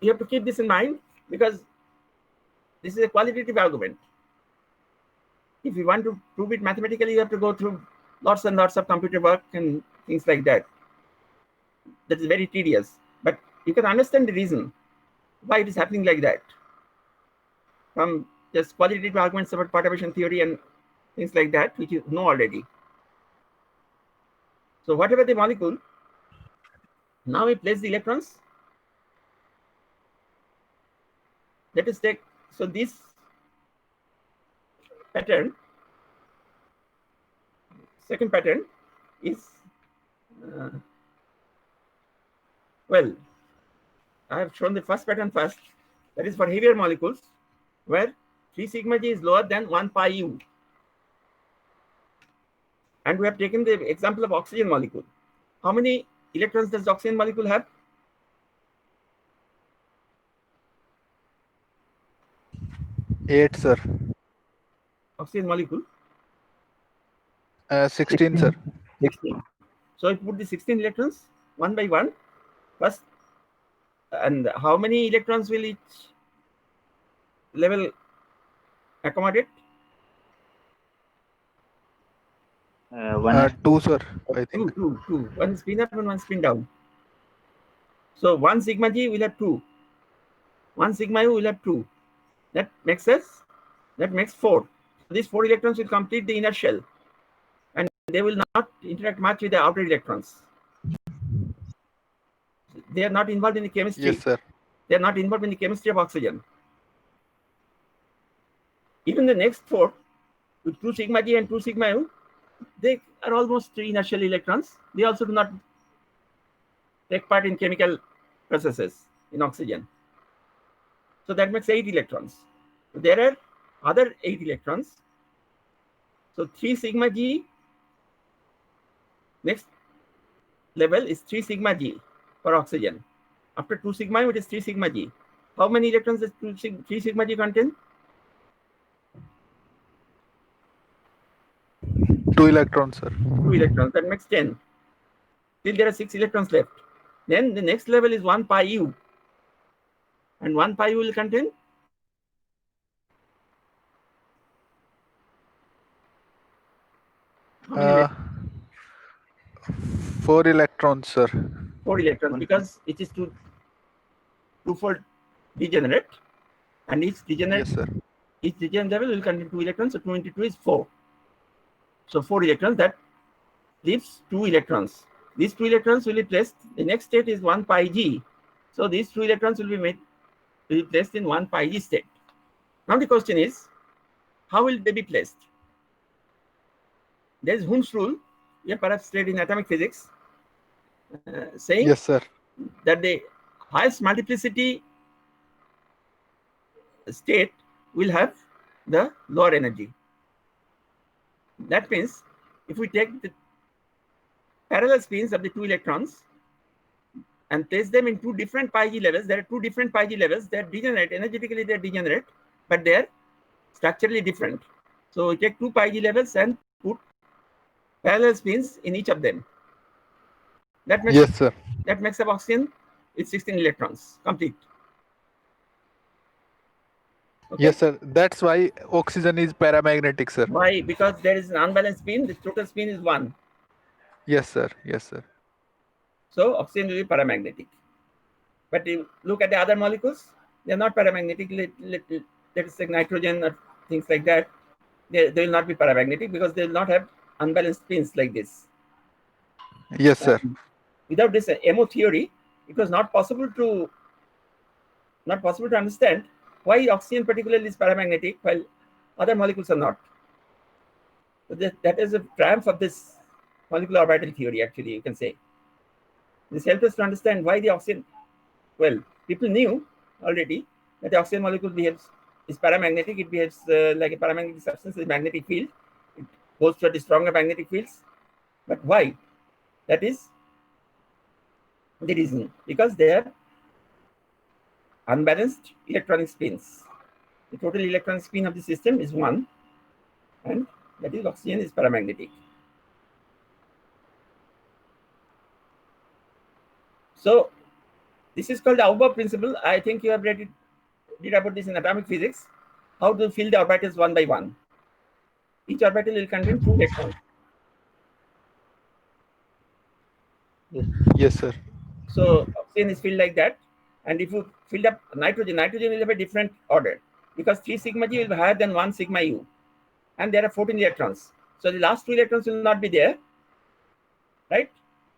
you have to keep this in mind, because this is a qualitative argument. If you want to prove it mathematically, you have to go through lots and lots of computer work and things like that. That is very tedious. But you can understand the reason why it is happening like that from just qualitative arguments about perturbation theory and things like that, which you know already. So whatever the molecule, now we place the electrons. Let us take, so this pattern, second pattern is, well, I have shown the first pattern first. That is for heavier molecules, where 3 sigma g is lower than 1 pi u. And we have taken the example of oxygen molecule. How many electrons does the oxygen molecule have? 8, sir. Oxygen molecule? 16, sir. 16. So I put the 16 electrons one by one first. And how many electrons will each level accommodate? 2, sir, I think. Two. One spin up and one spin down. So 1 sigma g will have 2. 1 sigma u will have 2. That makes 4. So these 4 electrons will complete the inner shell, and they will not interact much with the outer electrons. They are not involved in the chemistry. Yes, sir. They are not involved in the chemistry of oxygen. Even the next 4, with 2 sigma g and 2 sigma u, they are almost inner shell electrons. They also do not take part in chemical processes in oxygen. So that makes 8 electrons. There are other 8 electrons. So 3 sigma g, next level is 3 sigma g for oxygen. After 2 sigma, it is 3 sigma g. How many electrons does 3 sigma g contain? 2 electrons, sir. 2 electrons. That makes 10. Still there are 6 electrons left. Then the next level is 1 pi u. And 1 pi u will contain? How many 4 electrons, sir. 4 electrons, because it is twofold degenerate, and each degenerate, yes, sir. Each degenerate level will contain 2 electrons. So 2 into 2 is 4. So 4 electrons, that leaves 2 electrons. These 2 electrons will be placed. The next state is 1 pi g. So these 2 electrons will be placed in 1 pi g state. Now the question is, how will they be placed? There is Hund's rule. You have perhaps studied in atomic physics, saying yes, sir, that the highest multiplicity state will have the lower energy. That means if we take the parallel spins of the 2 electrons and place them in 2 different pi g levels, there are 2 different pi g levels. They are degenerate. Energetically, they are degenerate, but they are structurally different. So we take 2 pi g levels and put parallel spins in each of them. That makes, yes, sir. That makes up oxygen with 16 electrons, complete. Okay? Yes, sir. That's why oxygen is paramagnetic, sir. Why? Because there is an unbalanced spin. The total spin is 1. Yes, sir. Yes, sir. So oxygen will be paramagnetic. But you look at the other molecules, they are not paramagnetic. Let us take nitrogen or things like that. They will not be paramagnetic because they will not have unbalanced spins like this. Yes, sir. Without this MO theory, it was not possible to understand why oxygen particularly is paramagnetic while other molecules are not. So that is a triumph of this molecular orbital theory, actually, you can say. This helps us to understand why the oxygen, well, people knew already that the oxygen molecule is paramagnetic. It behaves like a paramagnetic substance, a magnetic field. It goes to the stronger magnetic fields. But why? That is the reason. Because they are unbalanced electronic spins. The total electronic spin of the system is 1, and that is oxygen is paramagnetic. So This is called the LCAO-MO principle. I think you have read about this in atomic physics. How to fill the orbitals one by one. Each orbital will contain 2 electrons. Yes. Yes, sir. So oxygen is filled like that. And if you fill up nitrogen, nitrogen will have a different order because 3 sigma G will be higher than 1 sigma U. And there are 14 electrons. So the last 2 electrons will not be there, right?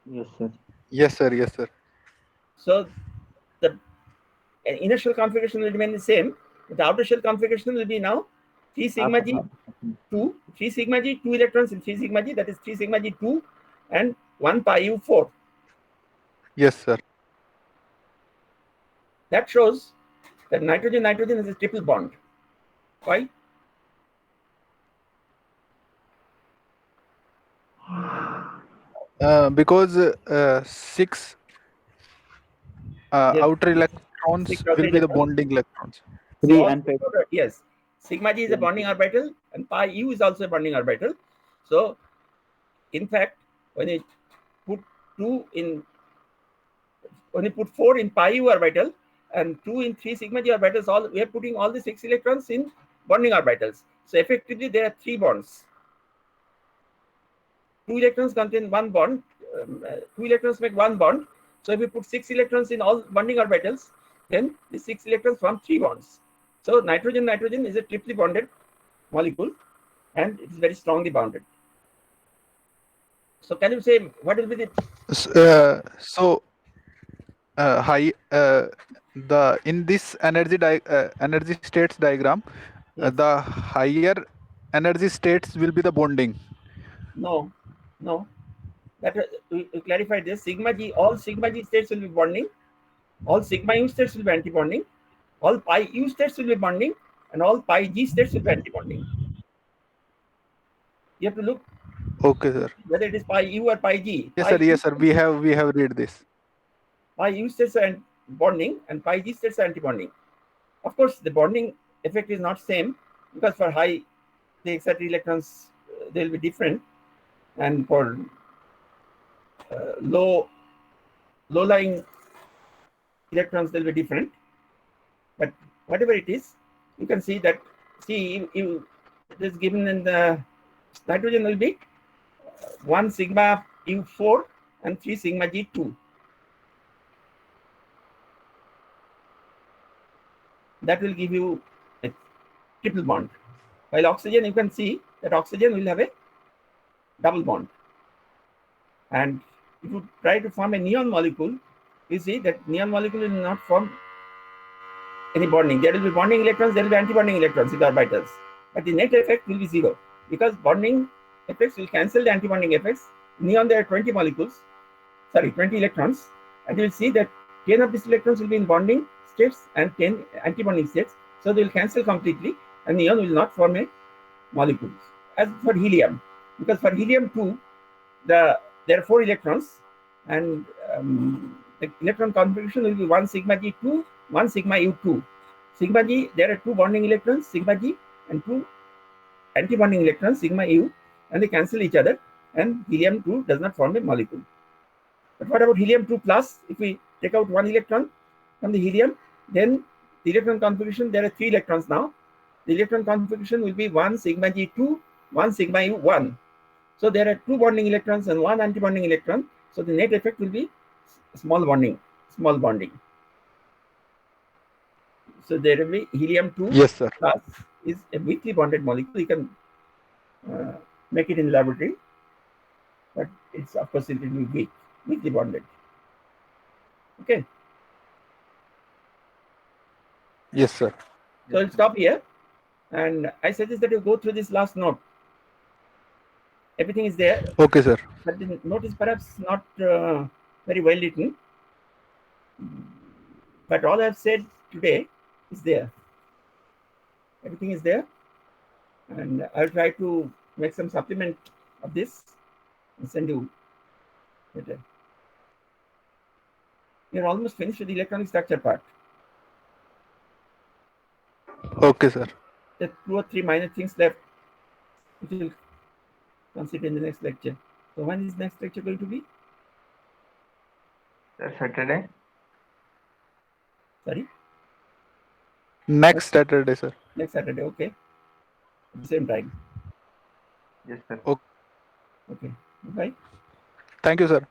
Yes, sir. Yes, sir. Yes, sir. So the inner shell configuration will remain the same. But the outer shell configuration will be now 3 sigma Half, G half. 2, 3 sigma G, 2 electrons in 3 sigma G, that is 3 sigma G 2 and 1 pi U 4. Yes, sir. That shows that nitrogen is a triple bond. Why? Because six Yes, outer 6 electrons outer will be the electrons. bonding electrons. So 3 all and 5. yes, sigma G is a bonding orbital and pi U is also a bonding orbital. So in fact, when you put 2 in when you put 4 in pi U orbital and 2 in 3 sigma G orbitals, all we are putting all the 6 electrons in bonding orbitals. So effectively there are 3 bonds. 2 electrons contain one bond. 2 electrons make one bond. So if we put 6 electrons in all bonding orbitals, then the 6 electrons form 3 bonds. So nitrogen is a triply bonded molecule and it is very strongly bounded. So can you say what will be the So high the in this energy states diagram, yes? the higher energy states will be the bonding. No, no. That we clarified this. Sigma G, all sigma G states will be bonding. All sigma U states will be anti-bonding. All pi U states will be bonding, and all pi G states will be anti-bonding. You have to look Okay, sir. whether it is pi U or pi G. Yes, sir. Yes, sir. We have read this. Pi U states are bonding and pi G states are anti-bonding. Of course, the bonding effect is not same because for high the excited electrons they will be different, and for low-lying electrons they will be different. But whatever it is, you can see that it is given in the nitrogen will be 1 sigma U4 and 3 sigma G2. That will give you a triple bond. While oxygen, you can see that oxygen will have a double bond. And if you try to form a neon molecule, you see that neon molecule will not form any bonding. There will be bonding electrons, there will be anti-bonding electrons in the orbitals. But the net effect will be zero because bonding effects will cancel the anti-bonding effects. Neon, there are 20 molecules, 20 electrons. And you will see that 10 of these electrons will be in bonding states and 10 anti-bonding states. So they will cancel completely and neon will not form a molecule. As for helium, because for helium 2, there are 4 electrons and the electron configuration will be 1 sigma G2, 1 sigma U2. Sigma G, there are 2 bonding electrons, sigma G, and 2 anti-bonding electrons, sigma U, and they cancel each other, and helium 2 does not form a molecule. But what about helium 2 plus? If we take out 1 electron from the helium, then the electron configuration, there are 3 electrons now. The electron configuration will be 1 sigma G2, 1 sigma U1. So there are 2 bonding electrons and 1 anti-bonding electron. So the net effect will be small bonding. So there will be helium 2 Yes, sir. plus is a weakly bonded molecule. You can make it in the laboratory, but it's of course it will be weakly bonded. Okay. Yes, sir. So I'll stop here, and I suggest that you go through this last note. Everything is there, Okay, sir. but the note is perhaps not very well written. But all I've said today is there. Everything is there, and I'll try to make some supplement of this and send you later. You're almost finished with the electronic structure part. Okay, sir. There are 2 or 3 minor things left, which we'll consider in the next lecture. So when is next lecture going to be? Saturday. Sorry, Next Saturday, sir. next Saturday. Okay, at the same time. Yes, sir. Okay. Okay. Bye. Thank you, sir.